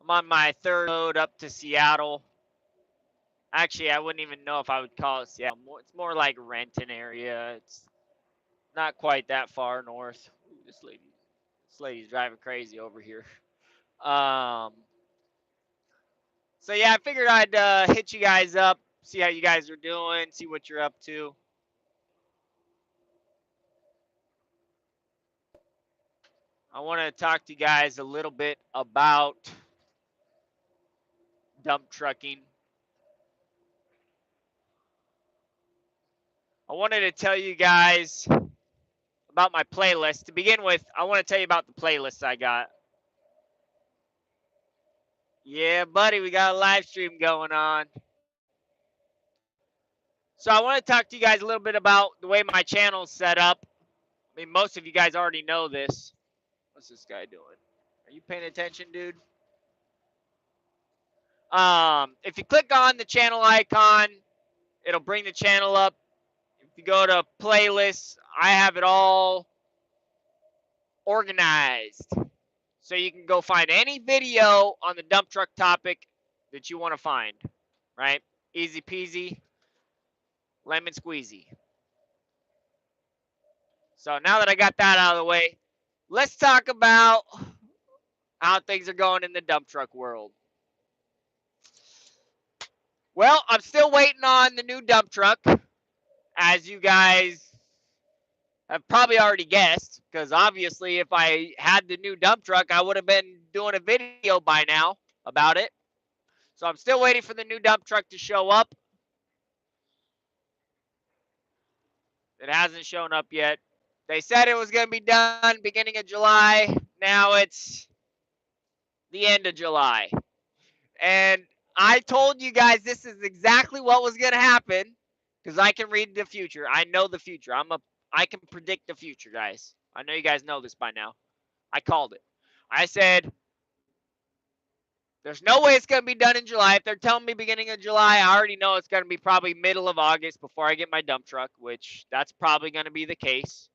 I'm on my third load up to Seattle. Actually, I wouldn't even know if I would call it Seattle. It's more like Renton area. It's not quite that far north. Ooh, this lady's driving crazy over here. Um, so yeah, I figured I'd hit you guys up, see how you guys are doing, see what you're up to. I want to talk to you guys a little bit about dump trucking. I wanted to tell you guys about my playlist. To begin with, I want to tell you about the playlist I got. Yeah, buddy, we got a live stream going on. So I want to talk to you guys a little bit about the way my channel's set up. I mean, most of you guys already know this. What's this guy doing? Are you paying attention, dude? If you click on the channel icon, it'll bring the channel up. If you go to playlists, I have it all organized. So you can go find any video on the dump truck topic that you want to find, right? Easy peasy, lemon squeezy. So now that I got that out of the way, let's talk about how things are going in the dump truck world. Well, I'm still waiting on the new dump truck, as you guys have probably already guessed, because obviously if I had the new dump truck, I would have been doing a video by now about it. So I'm still waiting for the new dump truck to show up. It hasn't shown up yet. They said it was going to be done beginning of July. Now it's the end of July. And I told you guys this is exactly what was going to happen because I can read the future. I know the future. I can predict the future, guys. I know you guys know this by now. I called it. I said there's no way it's going to be done in July. If they're telling me beginning of July, I already know it's going to be probably middle of August before I get my dump truck, which that's probably going to be the case.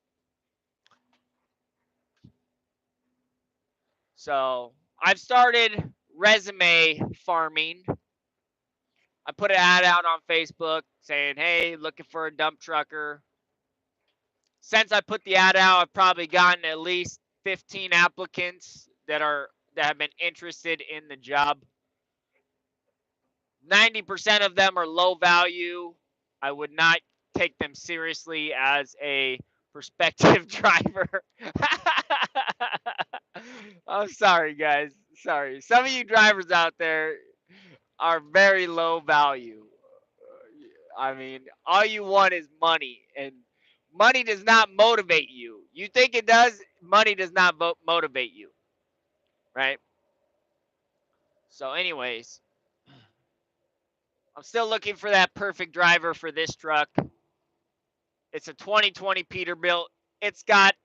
So I've started resume farming. I put an ad out on Facebook saying, hey, looking for a dump trucker. Since I put the ad out, I've probably gotten at least 15 applicants that have been interested in the job. 90% of them are low value. I would not take them seriously as a prospective driver. I'm sorry, guys. Sorry. Some of you drivers out there are very low value. I mean, all you want is money, and money does not motivate you. You think it does, money does not motivate you, right? So, anyways, I'm still looking for that perfect driver for this truck. It's a 2020 Peterbilt. It's got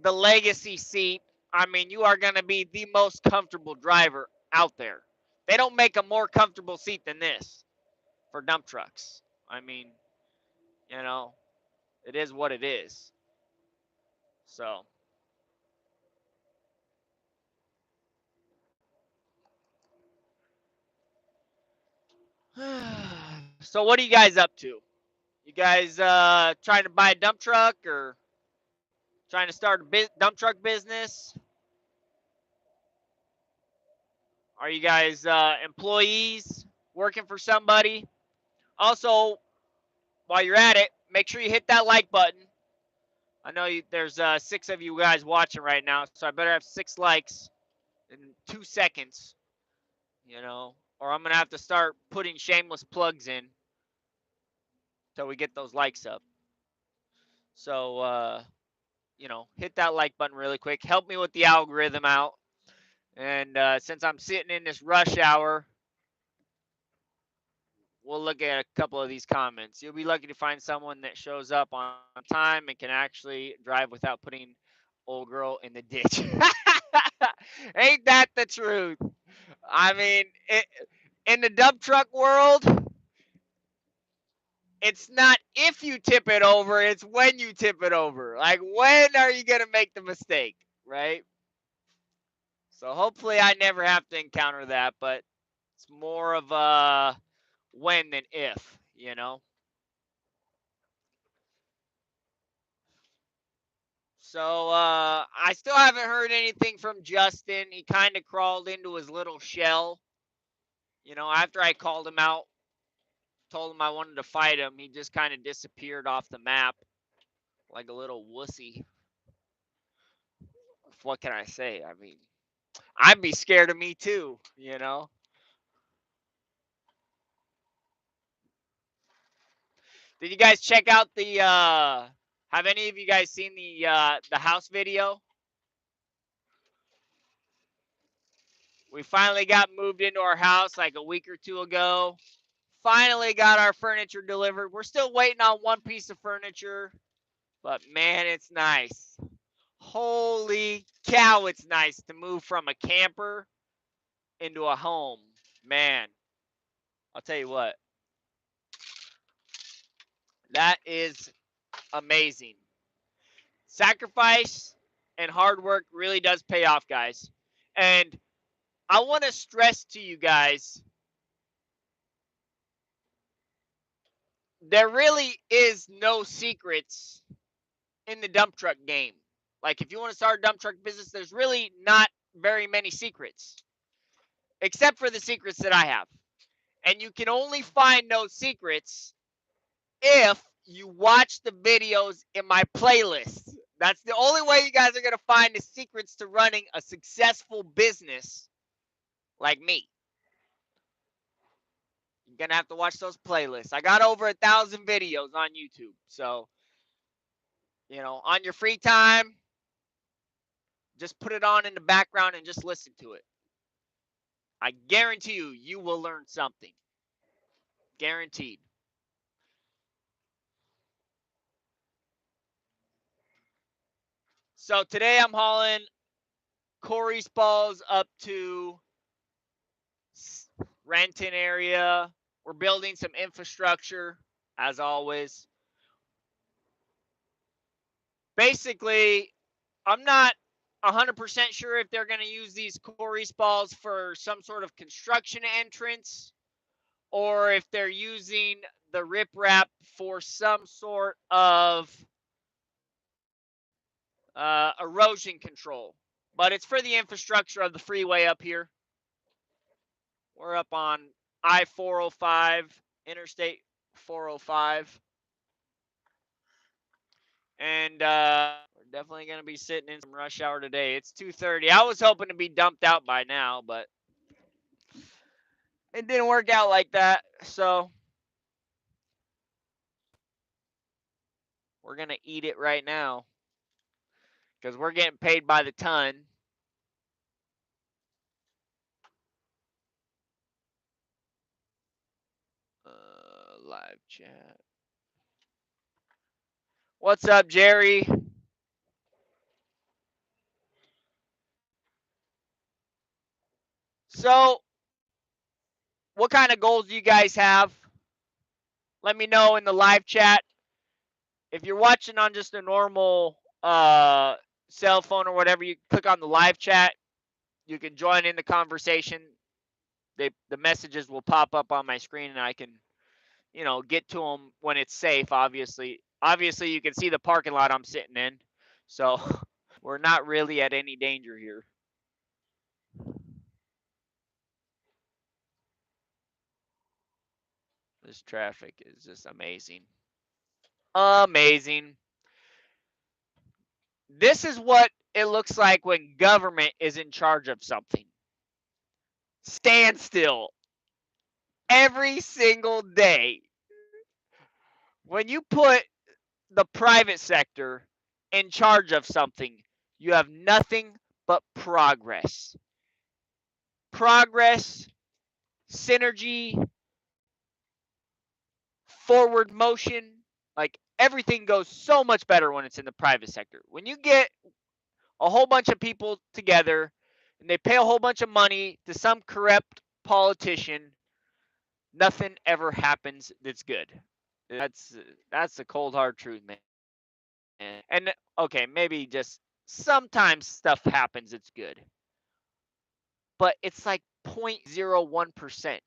the legacy seat. I mean, you are going to be the most comfortable driver out there. They don't make a more comfortable seat than this for dump trucks. I mean, you know, it is what it is. So, so what are you guys up to? You guys trying to buy a dump truck or trying to start a dump truck business? Are you guys employees working for somebody? Also, while you're at it, make sure you hit that like button. I know there's 6 of you guys watching right now, so I better have 6 likes in 2 seconds, or I'm going to have to start putting shameless plugs in till we get those likes up. So, hit that like button really quick. Help me with the algorithm out. And since I'm sitting in this rush hour, we'll look at a couple of these comments. You'll be lucky to find someone that shows up on time and can actually drive without putting old girl in the ditch. Ain't that the truth? I mean, in the dump truck world, it's not if you tip it over, it's when you tip it over. Like, when are you going to make the mistake, right? So hopefully I never have to encounter that, but it's more of a when than if, you know. So I still haven't heard anything from Justin. He kind of crawled into his little shell. You know, after I called him out, told him I wanted to fight him, he just kind of disappeared off the map like a little wussy. What can I say? I mean, I'd be scared of me too, you know. Did you guys check out the have any of you guys seen the house video? We finally got moved into our house like a week or two ago. Finally got our furniture delivered. We're still waiting on one piece of furniture, but man, it's nice. Holy cow, it's nice to move from a camper into a home. Man, I'll tell you what, that is amazing. Sacrifice and hard work really does pay off, guys. And I want to stress to you guys, there really is no secrets in the dump truck game. Like, if you want to start a dump truck business, there's really not very many secrets, except for the secrets that I have. And you can only find those secrets if you watch the videos in my playlist. That's the only way you guys are going to find the secrets to running a successful business like me. You're going to have to watch those playlists. I got over 1,000 videos on YouTube. So, you know, on your free time, just put it on in the background and just listen to it. I guarantee you, you will learn something. Guaranteed. So today I'm hauling Corey's balls up to Renton area. We're building some infrastructure, as always. Basically, I'm not 100% sure if they're going to use these Corey's balls for some sort of construction entrance or if they're using the riprap for some sort of erosion control. But it's for the infrastructure of the freeway up here. We're up on I-405, Interstate 405. And we're definitely going to be sitting in some rush hour today. It's 2:30. I was hoping to be dumped out by now, but it didn't work out like that. So we're going to eat it right now because we're getting paid by the ton. Live chat. What's up, Jerry? So, what kind of goals do you guys have? Let me know in the live chat. If you're watching on just a normal cell phone or whatever, you click on the live chat. You can join in the conversation. The messages will pop up on my screen, and I can, you know, get to them when it's safe. Obviously, you can see the parking lot I'm sitting in, so we're not really at any danger here. This traffic is just amazing. Amazing. This is what it looks like when government is in charge of something. Standstill every single day. When you put the private sector in charge of something, you have nothing but progress. Progress, synergy, forward motion, like everything goes so much better when it's in the private sector. When you get a whole bunch of people together and they pay a whole bunch of money to some corrupt politician, nothing ever happens that's good. That's the cold hard truth, man. And okay, maybe just sometimes stuff happens that's good. but it's like 0.01%.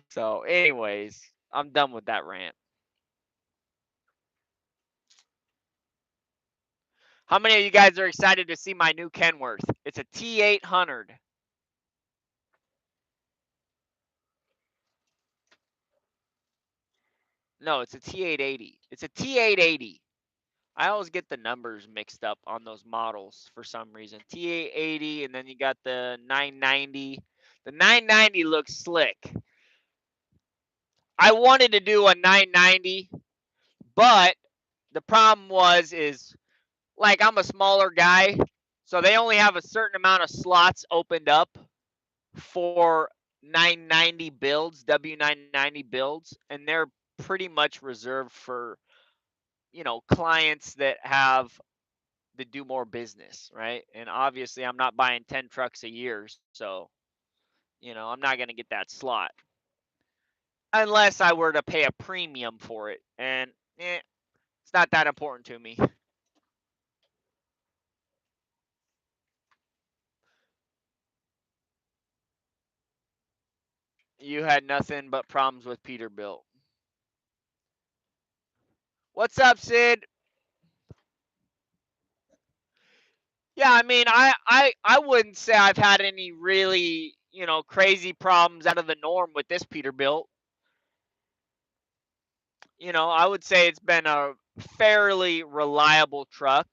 So, anyways, I'm done with that rant. How many of you guys are excited to see my new Kenworth? It's a T800. No, it's a T880. It's a T880. I always get the numbers mixed up on those models for some reason. T880, and then you got the 990. The 990 looks slick. I wanted to do a 990, but the problem is like I'm a smaller guy, so they only have a certain amount of slots opened up for 990 builds, W990 builds, and they're pretty much reserved for, clients that do more business, right? And obviously I'm not buying 10 trucks a year, so, I'm not going to get that slot unless I were to pay a premium for it. And it's not that important to me. You had nothing but problems with Peterbilt. What's up, Sid? Yeah, I mean, I wouldn't say I've had any really, crazy problems out of the norm with this Peterbilt. I would say it's been a fairly reliable truck.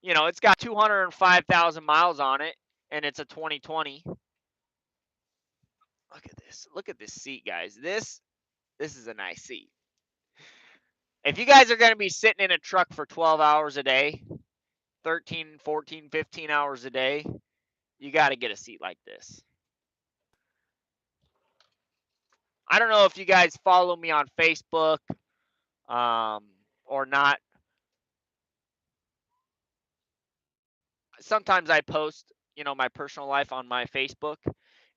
It's got 205,000 miles on it, and it's a 2020. Look at this. Look at this seat, guys. This is a nice seat. If you guys are going to be sitting in a truck for 12 hours a day, 13, 14, 15 hours a day, you got to get a seat like this. I don't know if you guys follow me on Facebook or not. Sometimes I post, my personal life on my Facebook.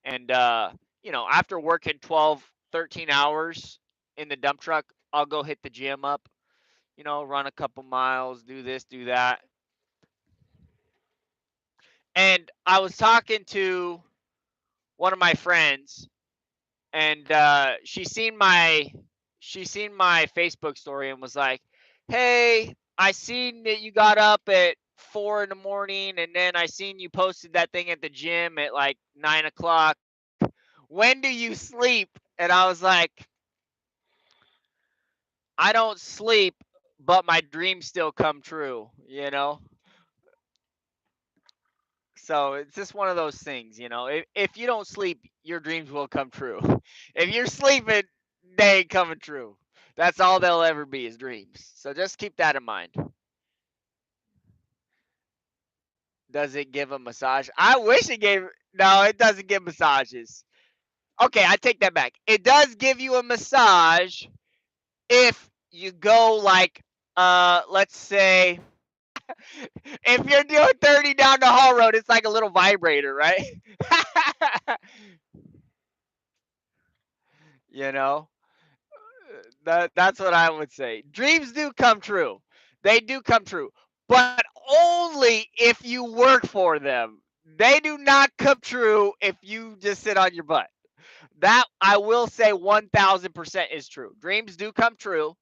And, after working 12, 13 hours in the dump truck, I'll go hit the gym up, run a couple miles, do this, do that. And I was talking to one of my friends, and she seen my Facebook story and was like, "Hey, I seen that you got up at 4 in the morning, and then I seen you posted that thing at the gym at like 9 o'clock. When do you sleep?" And I was like, "I don't sleep, but my dreams still come true. So it's just one of those things. If you don't sleep, your dreams will come true. If you're sleeping, they ain't coming true. That's all they'll ever be is dreams. So just keep that in mind. Does it give a massage? I wish it gave. No, it doesn't give massages. Okay, I take that back. It does give you a massage if you go like, let's say, if you're doing 30 down the hall road, it's like a little vibrator, right? you know, that's what I would say. Dreams do come true. They do come true, but only if you work for them. They do not come true if you just sit on your butt. That I will say 1000% is true. Dreams do come true.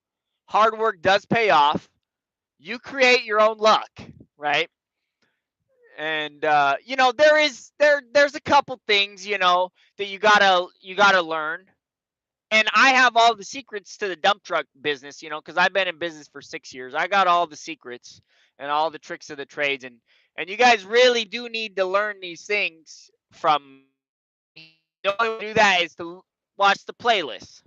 Hard work does pay off. You create your own luck, right? And there's a couple things that you gotta learn. And I have all the secrets to the dump truck business, because I've been in business for 6 years. I got all the secrets and all the tricks of the trades, and you guys really do need to learn these things from me. The only way to do that is to watch the playlist.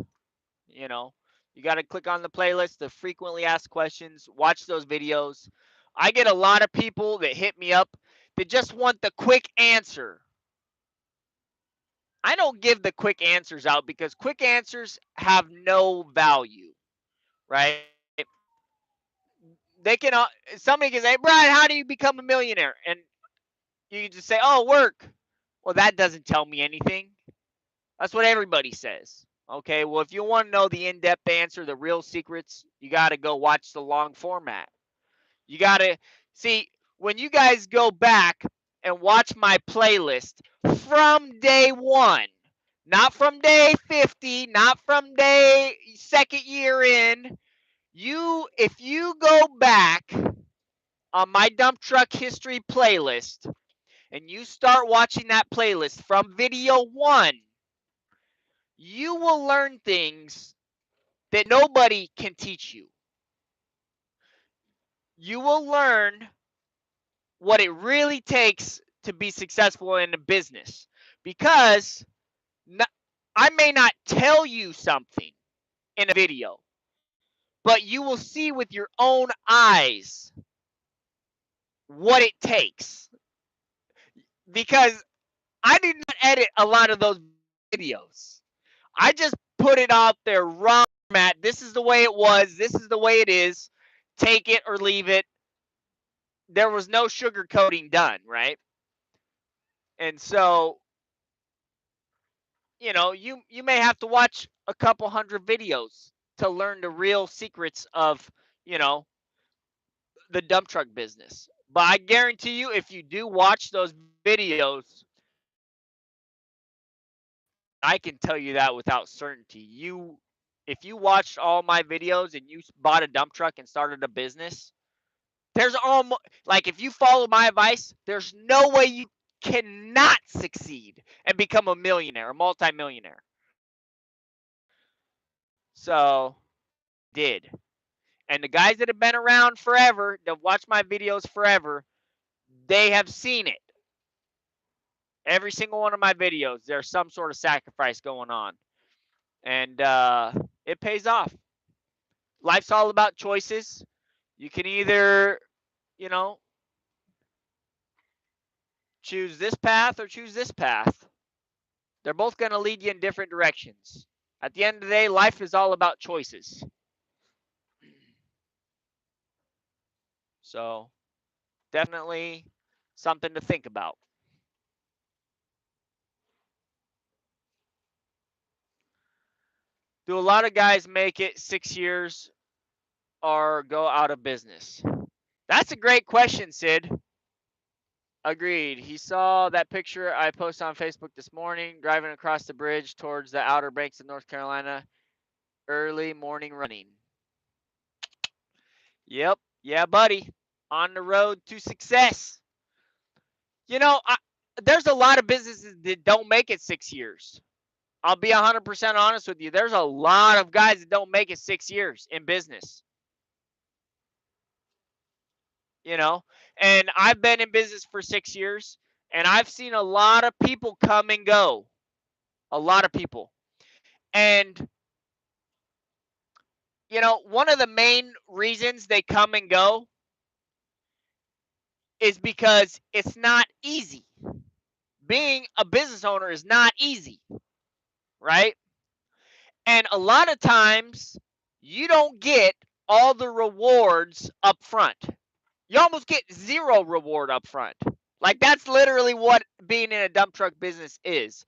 You know, you got to click on the playlist, the frequently asked questions, watch those videos. I get a lot of people that hit me up that just want the quick answer. I don't give the quick answers out because quick answers have no value, right? They can somebody can say, "Brian, how do you become a millionaire?" And you just say, "Oh, work." Well, that doesn't tell me anything. That's what everybody says. Okay, well, if you want to know the in-depth answer, the real secrets, you got to go watch the long format. You got to See, when you guys go back and watch my playlist from day one, not from day 50, not from day second year in, if you go back on my dump truck history playlist and you start watching that playlist from video one, you will learn things that nobody can teach you. You will learn what it really takes to be successful in a business, because I may not tell you something in a video, but you will see with your own eyes what it takes, because I did not edit a lot of those videos. I just put it out there raw format. This is the way it was. This is the way it is. Take it or leave it. There was no sugarcoating done, right? And so, you may have to watch a couple hundred videos to learn the real secrets of, you know, the dump truck business. But I guarantee you, if you do watch those videos, I can tell you that without certainty. If you watched all my videos and you bought a dump truck and started a business, there's almost, like, if you follow my advice, there's no way you cannot succeed and become a millionaire, a multimillionaire. So, did. And the guys that have been around forever, that watch my videos forever, they have seen it. Every single one of my videos, there's some sort of sacrifice going on. And it pays off. Life's all about choices. You can either, you know, choose this path or choose this path. They're both going to lead you in different directions. At the end of the day, life is all about choices. So, definitely something to think about. Do a lot of guys make it 6 years or go out of business? That's a great question, Sid. Agreed. He saw that picture I posted on Facebook this morning, driving across the bridge towards the Outer Banks of North Carolina, early morning running. Yep. Yeah, buddy. On the road to success. You know, there's a lot of businesses that don't make it 6 years. I'll be 100% honest with you. There's a lot of guys that don't make it 6 years in business. You know, and I've been in business for 6 years, and I've seen a lot of people come and go. A lot of people. And, one of the main reasons they come and go is because it's not easy. Being a business owner is not easy, right? And a lot of times you don't get all the rewards up front. You almost get zero reward up front. Like, that's literally what being in a dump truck business is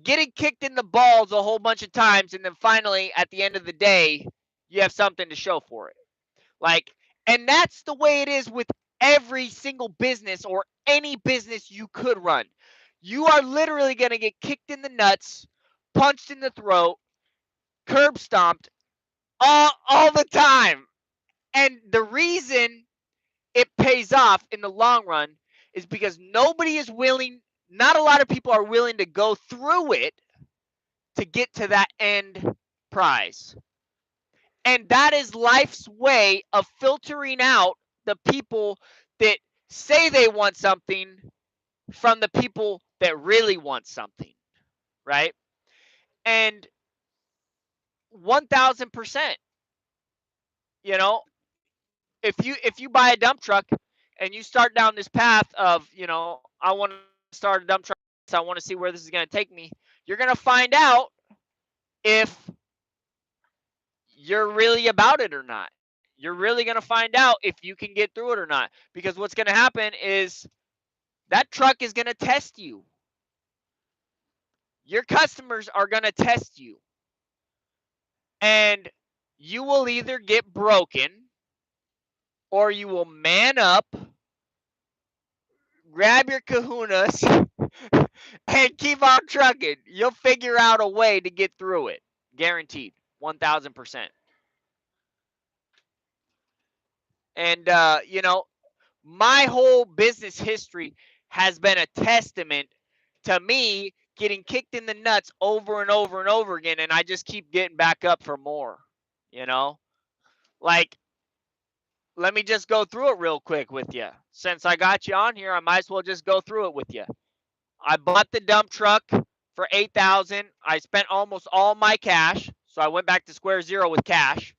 getting kicked in the balls a whole bunch of times, and then finally at the end of the day you have something to show for it. Like, and that's the way it is with every single business or any business you could run. You are literally going to get kicked in the nuts, punched in the throat, curb stomped all the time. And the reason it pays off in the long run is because not a lot of people are willing to go through it to get to that end prize. And that is life's way of filtering out the people that say they want something from the people that really want something, right? And 1000%, you know, if you buy a dump truck and you start down this path of, I want to start a dump truck, so I want to see where this is going to take me, you're going to find out if you're really about it or not. You're really going to find out if you can get through it or not. Because what's going to happen is that truck is going to test you. Your customers are going to test you. And you will either get broken or you will man up, grab your kahunas, and keep on trucking. You'll figure out a way to get through it. Guaranteed. 1000%. And, my whole business history has been a testament to me getting kicked in the nuts over and over and over again. And I just keep getting back up for more, you know? Like, let me just go through it real quick with you. Since I got you on here, I might as well just go through it with you. I bought the dump truck for $8,000. I spent almost all my cash, so I went back to square zero with cash.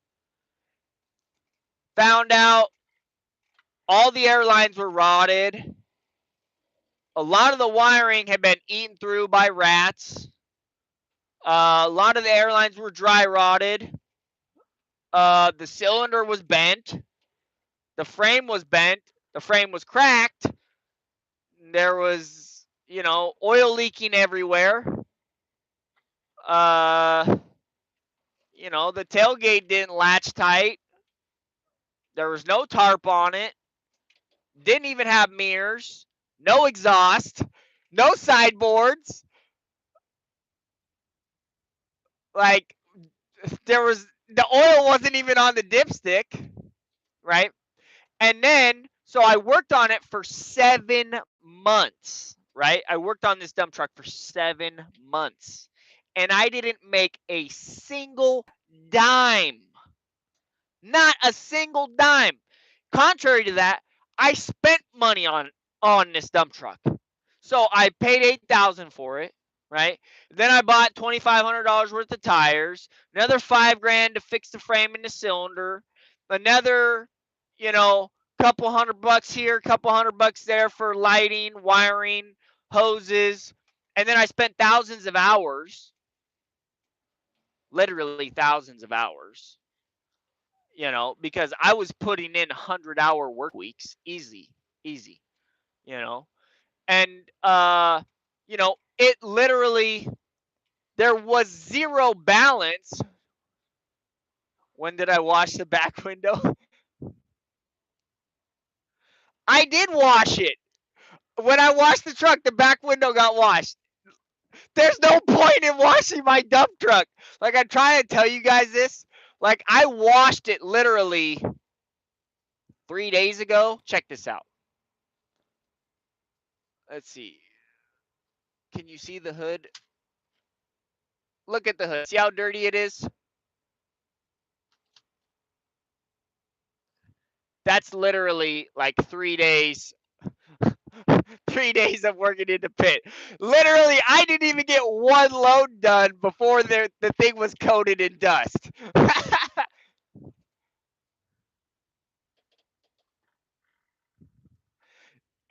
Found out all the airlines were rotted. A lot of the wiring had been eaten through by rats. A lot of the airlines were dry rotted. The cylinder was bent. The frame was bent. The frame was cracked. There was, oil leaking everywhere. The tailgate didn't latch tight. There was no tarp on it. Didn't even have mirrors. No exhaust. No sideboards. Like, the oil wasn't even on the dipstick, right? And then, so I worked on it for 7 months, right? I worked on this dump truck for 7 months. And I didn't make a single dime. Not a single dime. Contrary to that, I spent money on this dump truck. So I paid $8,000 for it, right? Then I bought $2,500 worth of tires, another $5,000 to fix the frame and the cylinder, another, couple $100 here, couple $100 there for lighting, wiring, hoses, and then I spent thousands of hours, literally thousands of hours, because I was putting in 100-hour work weeks, easy, and it literally, there was zero balance. When did I wash the back window? I did wash it. When I washed the truck, the back window got washed. There's no point in washing my dump truck. Like, I try to tell you guys this. Like, I washed it literally 3 days ago. Check this out. Let's see. Can you see the hood? Look at the hood. See how dirty it is? That's literally like 3 days. 3 days of working in the pit. Literally, I didn't even get one load done before the thing was coated in dust.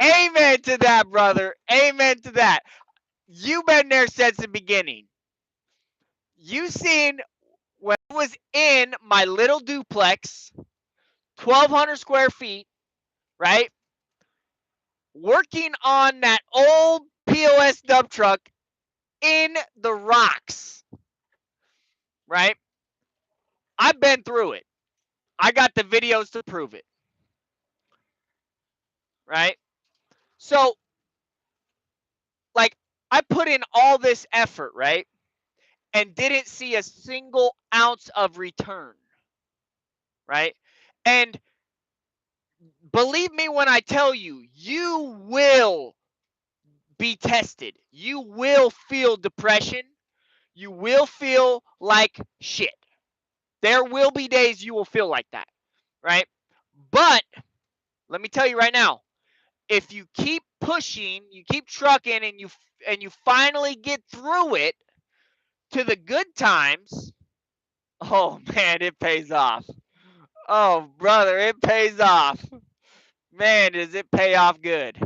Amen to that, brother. Amen to that. You've been there since the beginning. You seen when I was in my little duplex, 1,200 square feet, right? Working on that old POS dump truck in the rocks, right? I've been through it. I got the videos to prove it, right? So, like, I put in all this effort, right? And didn't see a single ounce of return, right? And believe me when I tell you, you will be tested. You will feel depression. You will feel like shit. There will be days you will feel like that, right? But let me tell you right now, if you keep pushing, you keep trucking, and you finally get through it to the good times, oh man, it pays off. Oh brother, it pays off. Man, does it pay off good.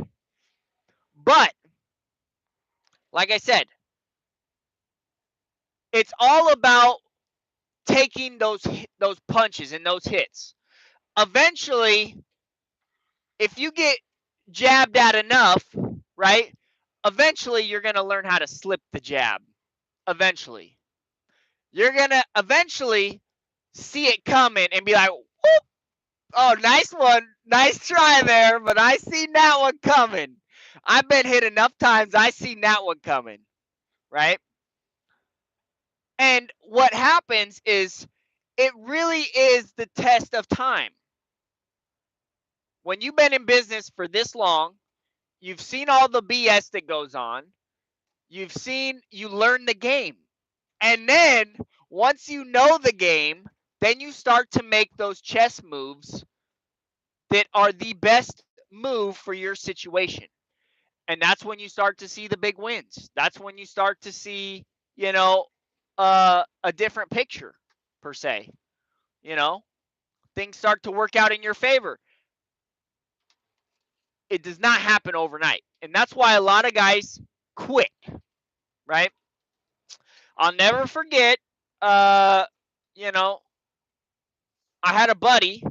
But like I said, it's all about taking those punches and those hits. Eventually, if you get jabbed at enough, right? Eventually, you're going to learn how to slip the jab. Eventually. You're going to eventually see it coming and be like, whoop, Oh, nice one. Nice try there, but I seen that one coming. I've been hit enough times. I seen that one coming, right? And what happens is it really is the test of time. When you've been in business for this long, you've seen all the BS that goes on. You learn the game. And then once you know the game, then you start to make those chess moves that are the best move for your situation. And that's when you start to see the big wins. That's when you start to see, you know, a different picture per se. You know, things start to work out in your favor. It does not happen overnight, and that's why a lot of guys quit. Right? I'll never forget. Uh, you know, I had a buddy.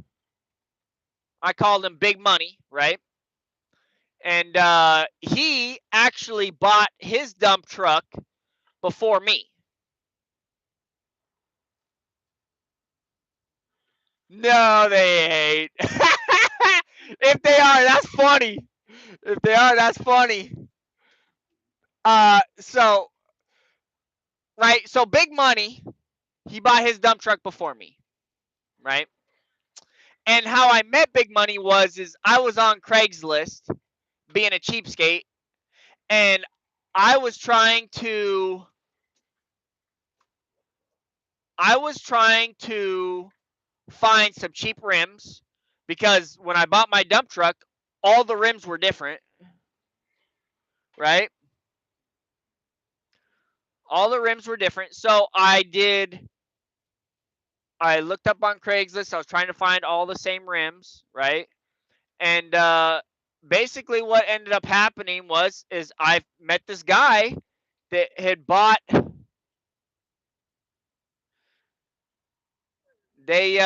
I called him Big Money. Right? And he actually bought his dump truck before me. No, they ain't. If they are, that's funny. If they are, that's funny. So right, so Big Money, he bought his dump truck before me, right? And how I met Big Money is I was on Craigslist being a cheapskate, and I was trying to I was trying to find some cheap rims because when I bought my dump truck, all the rims were different, right? All the rims were different. So I looked up on Craigslist. I was trying to find all the same rims, right? And basically, what ended up happening is I met this guy that had bought. They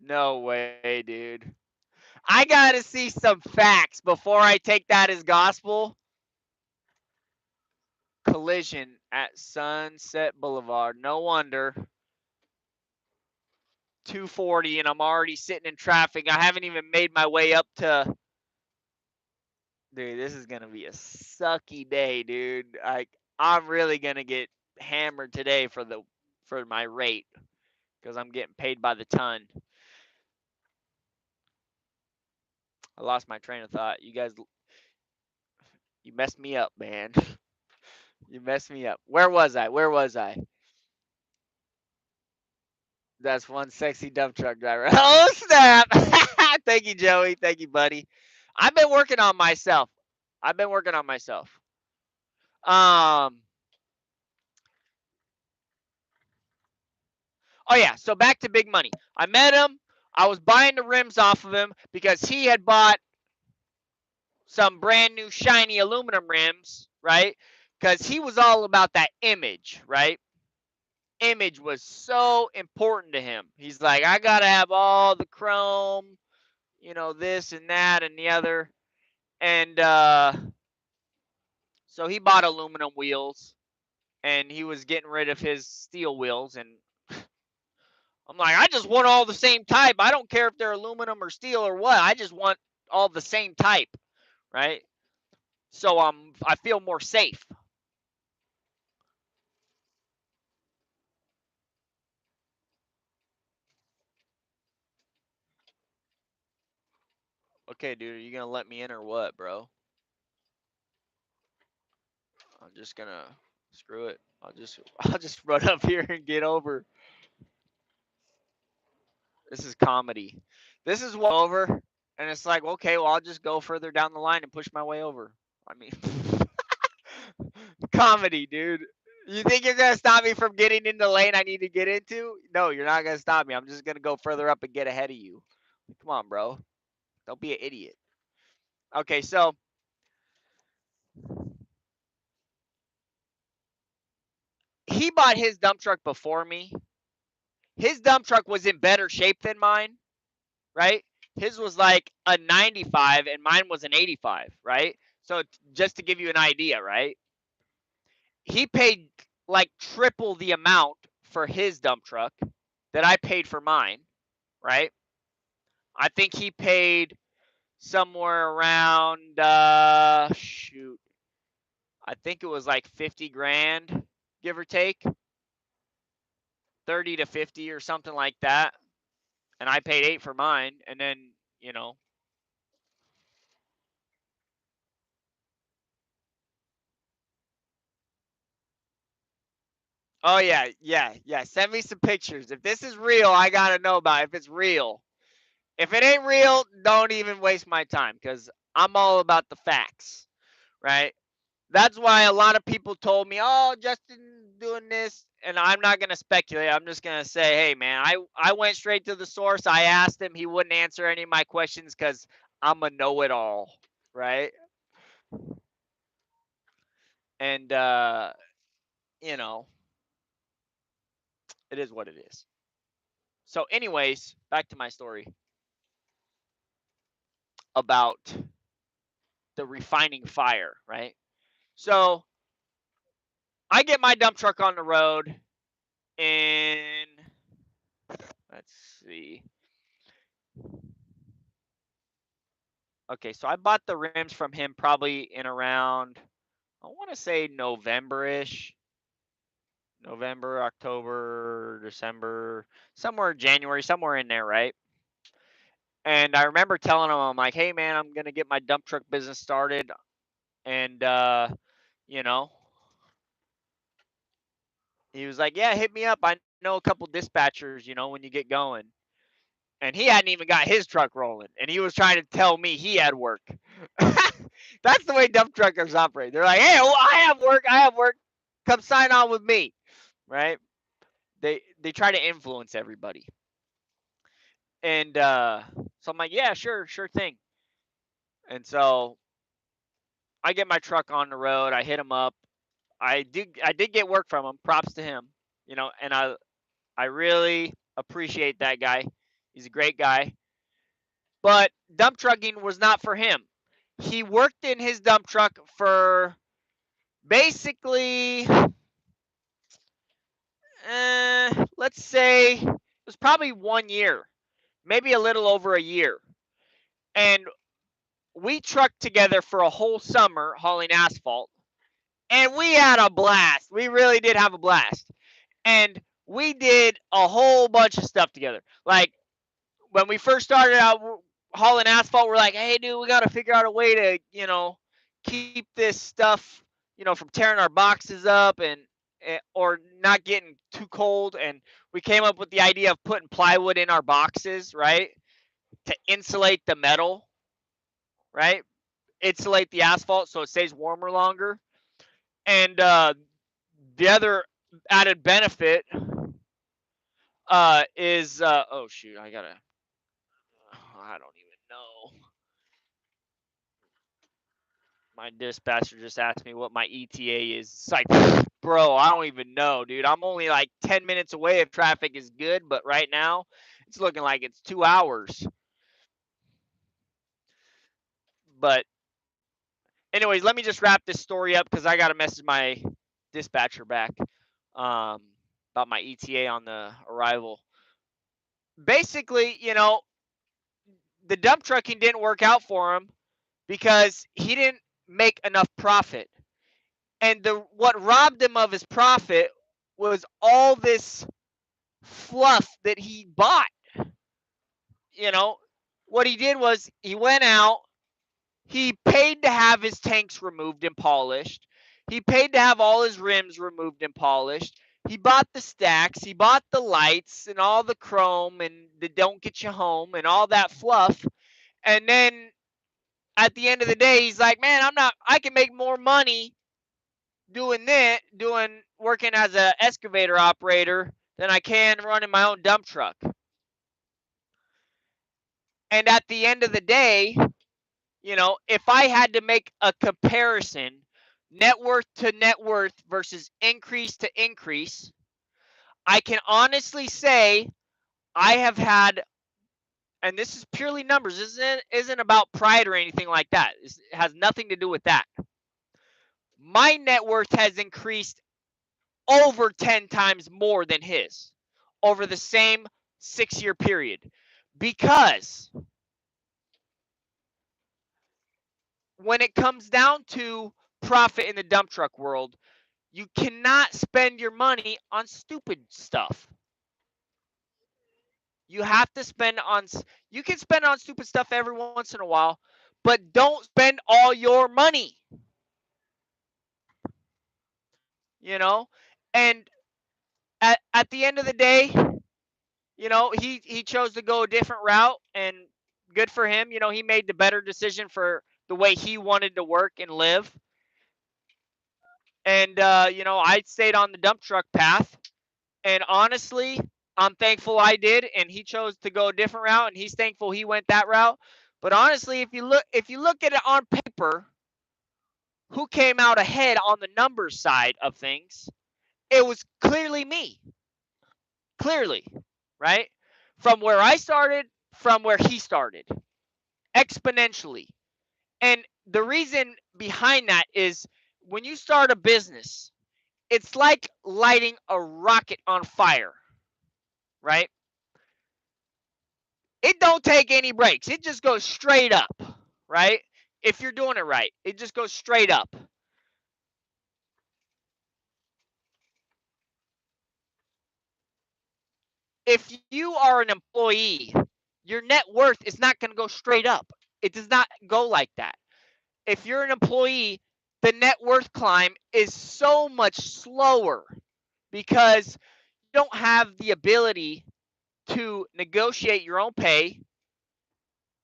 no way, dude. I gotta see some facts before I take that as gospel. Collision at Sunset Boulevard. No wonder. 240 and I'm already sitting in traffic. I haven't even made my way up to. Dude, this is gonna be a sucky day, dude. I'm really gonna get hammered today for my rate because I'm getting paid by the ton. I lost my train of thought. You guys, you messed me up, man. You messed me up. Where was I? Where was I? That's one sexy dump truck driver. Oh snap! Thank you, Joey. Thank you, buddy. I've been working on myself. I've been working on myself. Um. Oh yeah. So back to Big Money. I met him. I was buying the rims off of him because he had bought some brand new shiny aluminum rims, right? Because he was all about that image, right? Image was so important to him. He's like, I gotta have all the chrome, this and that and the other. And so he bought aluminum wheels and he was getting rid of his steel wheels. And I'm like, I just want all the same type. I don't care if they're aluminum or steel or what. I just want all the same type, right? So I feel more safe. Okay, dude, are you gonna let me in or what, bro? I'm just gonna screw it. I'll just run up here and get over. This is comedy. This is what over, and it's like, okay, well, I'll just go further down the line and push my way over. I mean, comedy, dude. You think you're gonna stop me from getting in the lane I need to get into? No, you're not gonna stop me. I'm just gonna go further up and get ahead of you. Come on, bro. Don't be an idiot. Okay, so he bought his dump truck before me. His dump truck was in better shape than mine, right? His was like a 95 and mine was an 85, right? So just to give you an idea, right? He paid like triple the amount for his dump truck that I paid for mine. right? I think he paid somewhere around shoot, I think it was like 50 grand, give or take, 30 to 50 or something like that. And I paid 8 for mine, and then, you know, oh yeah, yeah, yeah. Send me some pictures. If this is real, I gotta know about it. If it's real. If it ain't real, don't even waste my time because I'm all about the facts, right? That's why a lot of people told me, "Oh, Justin doing this," and I'm not gonna speculate. I'm just gonna say, "Hey, man, I went straight to the source. I asked him. He wouldn't answer any of my questions because I'm a know-it-all, right?" And you know, it is what it is. So, anyways, back to my story about the refining fire, right? So I get my dump truck on the road in, let's see. Okay, so I bought the rims from him probably in around, I want to say November-ish. November, October, December, somewhere January, somewhere in there, right? And I remember telling him, I'm like, hey man, I'm gonna get my dump truck business started, and you know, he was like, yeah, hit me up. I know a couple dispatchers, when you get going. And he hadn't even got his truck rolling, and he was trying to tell me he had work. That's the way dump truckers operate. They're like, hey, well, I have work. I have work. Come sign on with me, right? They try to influence everybody. And so I'm like, yeah, sure thing. And so I get my truck on the road. I hit him up. I did get work from him. Props to him. And I really appreciate that guy. He's a great guy. But dump trucking was not for him. He worked in his dump truck for basically, let's say, it was probably 1 year, maybe a little over a year. And we trucked together for a whole summer hauling asphalt, and we had a blast. We really did have a blast. And we did a whole bunch of stuff together. Like, when we first started out hauling asphalt, we're like, hey, dude, we got to figure out a way to, keep this stuff, from tearing our boxes up or not getting too cold. And we came up with the idea of putting plywood in our boxes, right, to insulate the metal, right, insulate the asphalt so it stays warmer longer. And the other added benefit is oh shoot, I don't even know. My dispatcher just asked me what my ETA is. It's like, bro, I don't even know, dude. I'm only like 10 minutes away if traffic is good, but right now it's looking like it's 2 hours. But, anyways, let me just wrap this story up because I got to message my dispatcher back um, about my ETA on the arrival. Basically, the dump trucking didn't work out for him because he didn't make enough profit. And what robbed him of his profit was all this fluff that he bought. You know, what he did was he went out, he paid to have his tanks removed and polished. He paid to have all his rims removed and polished. He bought the stacks, he bought the lights and all the chrome and the don't get you home and all that fluff. And then at the end of the day, he's like, man, I can make more money working as a excavator operator than I can running my own dump truck. And at the end of the day, if I had to make a comparison, net worth to net worth versus increase to increase, I can honestly say I have had, and this is purely numbers, isn't about pride or anything like that. It has nothing to do with that. My net worth has increased over 10 times more than his over the same 6-year period. Because when it comes down to profit in the dump truck world, you cannot spend your money on stupid stuff. You have to spend on, you can spend on stupid stuff every once in a while, but don't spend all your money, you know? And at the end of the day, he chose to go a different route, and good for him. He made the better decision for the way he wanted to work and live. And I stayed on the dump truck path, and honestly, I'm thankful I did, and he chose to go a different route, and he's thankful he went that route. But honestly, if you look at it on paper, who came out ahead on the numbers side of things? It was clearly me. Clearly, right? From where I started, from where he started, exponentially. And the reason behind that is when you start a business, it's like lighting a rocket on fire, right? It don't take any breaks. It just goes straight up, right? If you're doing it right, it just goes straight up. If you are an employee, your net worth is not going to go straight up. It does not go like that. If you're an employee, the net worth climb is so much slower because you don't have the ability to negotiate your own pay.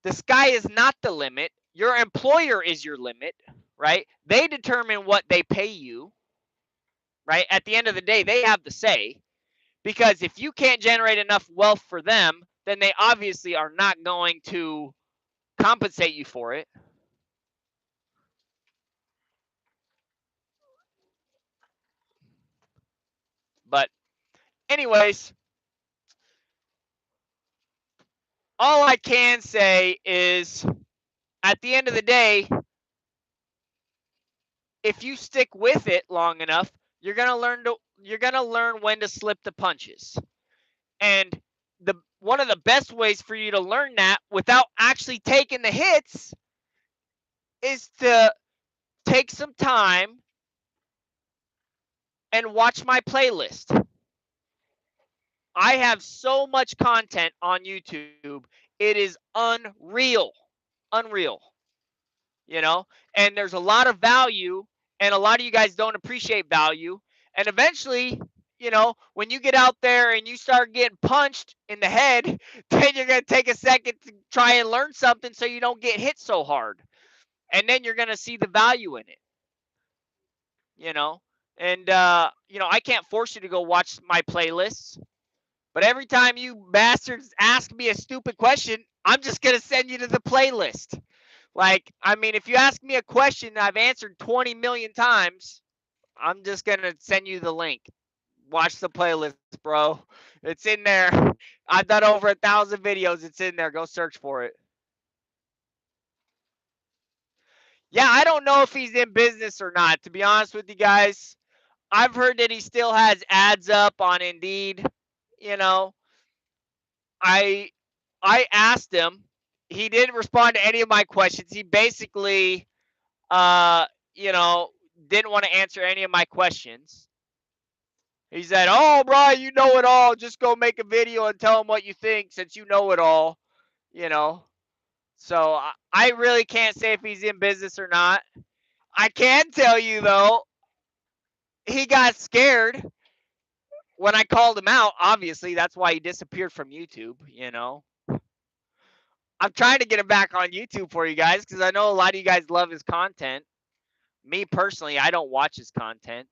The sky is not the limit. Your employer is your limit, right? They determine what they pay you, right? At the end of the day, they have the say, because if you can't generate enough wealth for them, then they obviously are not going to compensate you for it. But anyways, all I can say is at the end of the day, if you stick with it long enough, you're going to learn when to slip the punches. And the one of the best ways for you to learn that without actually taking the hits is to take some time and watch my playlist. I have so much content on YouTube. It is unreal. Unreal. you know and there's a lot of value, and a lot of you guys don't appreciate value. And eventually, when you get out there and you start getting punched in the head, then you're going to take a second to try and learn something so you don't get hit so hard, and then you're going to see the value in it. you know and I can't force you to go watch my playlists, but every time you bastards ask me a stupid question, I'm just going to send you to the playlist. Like, I mean, if you ask me a question I've answered 20 million times, I'm just going to send you the link. Watch the playlist, bro. It's in there. I've done over 1,000 videos. It's in there. Go search for it. Yeah, I don't know if he's in business or not, to be honest with you guys. I've heard that he still has ads up on Indeed. You know, I I asked him. He didn't respond to any of my questions. He basically uh, you know, didn't want to answer any of my questions. He said, "Oh, Brian, you know it all. Just go make a video and tell them what you think, since you know it all." You know. So I really can't say if he's in business or not. I can tell you though, he got scared when I called him out. Obviously, that's why he disappeared from YouTube. I'm trying to get him back on YouTube for you guys because I know a lot of you guys love his content. Me personally, I don't watch his content.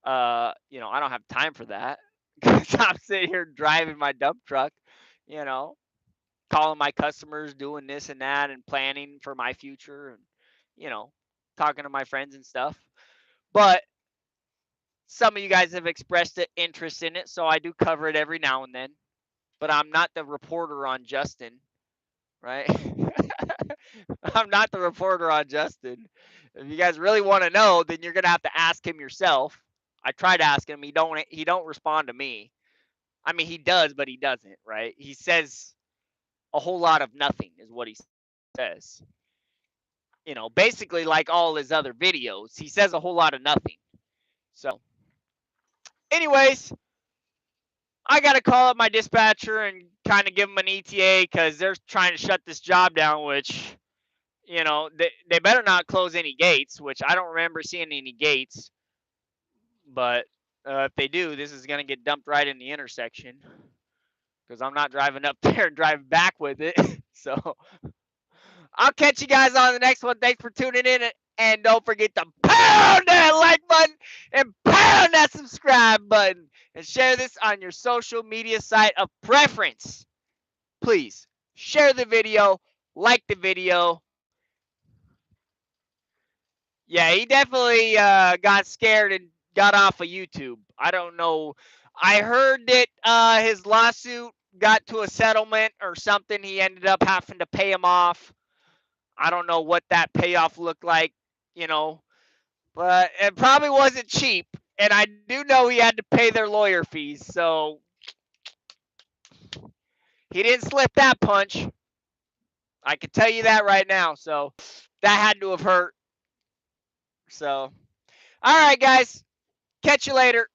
I don't have time for that because I'm sitting here driving my dump truck, you know, calling my customers, doing this and that, and planning for my future, and you know, talking to my friends and stuff. But some of you guys have expressed an interest in it, so I do cover it every now and then. But I'm not the reporter on Justin, right? I'm not the reporter on Justin. If you guys really want to know, then you're gonna have to ask him yourself. I try to ask him. He don't respond to me. I mean, he does, but he doesn't, right? He says a whole lot of nothing, is what he says. Basically like all his other videos, he says a whole lot of nothing. So, anyways, I got to call up my dispatcher and kind of give them an ETA because they're trying to shut this job down, which, they better not close any gates, which I don't remember seeing any gates. But if they do, this is going to get dumped right in the intersection because I'm not driving up there and driving back with it. So I'll catch you guys on the next one. Thanks for tuning in. And don't forget to pound that like button and pound that subscribe button and share this on your social media site of preference. Please share the video, like the video. Yeah, he definitely got scared and got off of YouTube. I don't know. I heard that his lawsuit got to a settlement or something. He ended up having to pay him off. I don't know what that payoff looked like, you know, but it probably wasn't cheap. And I do know he had to pay their lawyer fees. So he didn't slip that punch. I can tell you that right now. So that had to have hurt. So, all right, guys. Catch you later.